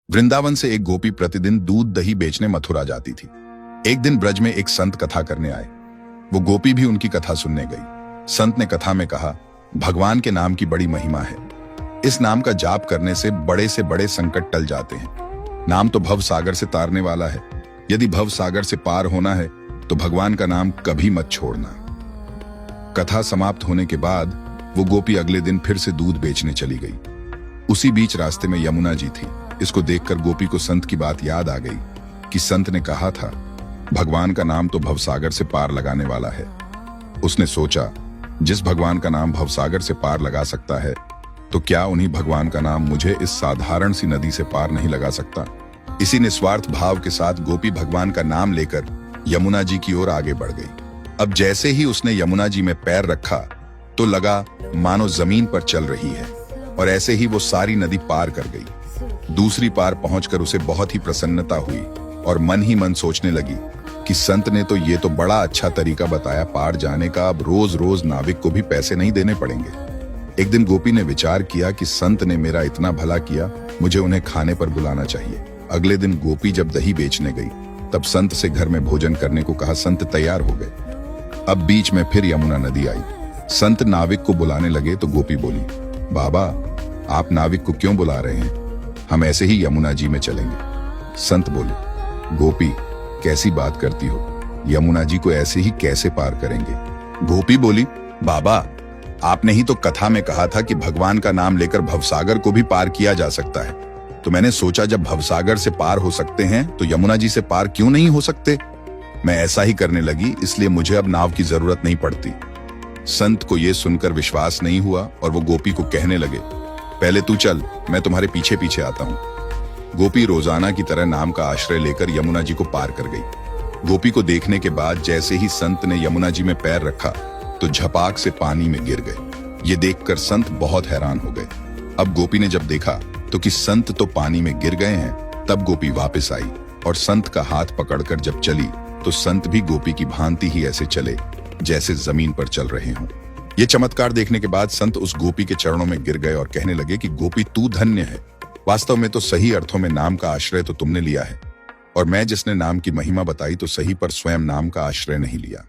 वृंदावन से एक गोपी प्रतिदिन दूध दही बेचने मथुरा जाती थी। एक दिन ब्रज में एक संत कथा करने आए। वो गोपी भी उनकी कथा सुनने गई। संत ने कथा में कहा, भगवान के नाम की बड़ी महिमा है। इस नाम का जाप करने से बड़े संकट टल जाते हैं। नाम तो भव सागर से तारने वाला है। यदि भव सागर से पार होना है तो भगवान का नाम कभी मत छोड़ना। कथा समाप्त होने के बाद वो गोपी अगले दिन फिर से दूध बेचने चली गई। उसी बीच रास्ते में यमुना जी थी। इसको देखकर गोपी को संत की बात याद आ गई कि संत ने कहा था, भगवान का नाम तो भवसागर से पार लगाने वाला है। उसने सोचा, जिस भगवान का नाम भवसागर से पार लगा सकता है तो क्या उन्हीं भगवान का नाम मुझे इस साधारण सी नदी से पार नहीं लगा सकता। इसी निस्वार्थ भाव के साथ गोपी भगवान का नाम लेकर यमुना जी की ओर आगे बढ़ गई। अब जैसे ही उसने यमुना जी में पैर रखा तो लगा मानो जमीन पर चल रही है, और ऐसे ही वो सारी नदी पार कर गई। दूसरी पार पहुंचकर उसे बहुत ही प्रसन्नता हुई और मन ही मन सोचने लगी कि संत ने तो ये तो बड़ा अच्छा तरीका बताया पार जाने का, अब रोज रोज नाविक को भी पैसे नहीं देने पड़ेंगे। एक दिन गोपी ने विचार किया कि संत ने मेरा इतना भला किया, मुझे उन्हें खाने पर बुलाना चाहिए। अगले दिन गोपी जब दही बेचने गई तब संत से घर में भोजन करने को कहा। संत तैयार हो गए। अब बीच में फिर यमुना नदी आई। संत नाविक को बुलाने लगे तो गोपी बोली, बाबा आप नाविक को क्यों बुला रहे हैं, हम ऐसे ही यमुना जी में चलेंगे। संत बोले, गोपी कैसी बात करती हो, यमुना जी को ऐसे ही कैसे पार करेंगे। गोपी बोली, बाबा आपने ही तो कथा में कहा था कि भगवान का नाम लेकर भवसागर को भी पार किया जा सकता है, तो मैंने सोचा जब भवसागर से पार हो सकते हैं तो यमुना जी से पार क्यों नहीं हो सकते। मैं ऐसा ही करने लगी, इसलिए मुझे अब नाव की जरूरत नहीं पड़ती। संत को यह सुनकर विश्वास नहीं हुआ और वो गोपी को कहने लगे, पहले तू चल, मैं तुम्हारे पीछे पीछे आता हूं। गोपी रोजाना की तरह नाम का आश्रय लेकर यमुना जी को पार कर गई। गोपी को देखने के बाद जैसे ही संत ने यमुना जी में पैर रखा तो झपाक से पानी में गिर गए। ये देखकर संत बहुत हैरान हो गए। अब गोपी ने जब देखा तो कि संत तो पानी में गिर गए हैं, तब गोपी वापस आई और संत का हाथ पकड़कर जब चली तो संत भी गोपी की भांति ही ऐसे चले जैसे जमीन पर चल रहे हों। ये चमत्कार देखने के बाद संत उस गोपी के चरणों में गिर गए और कहने लगे कि गोपी तू धन्य है। वास्तव में तो सही अर्थों में नाम का आश्रय तो तुमने लिया है, और मैं जिसने नाम की महिमा बताई तो सही पर स्वयं नाम का आश्रय नहीं लिया।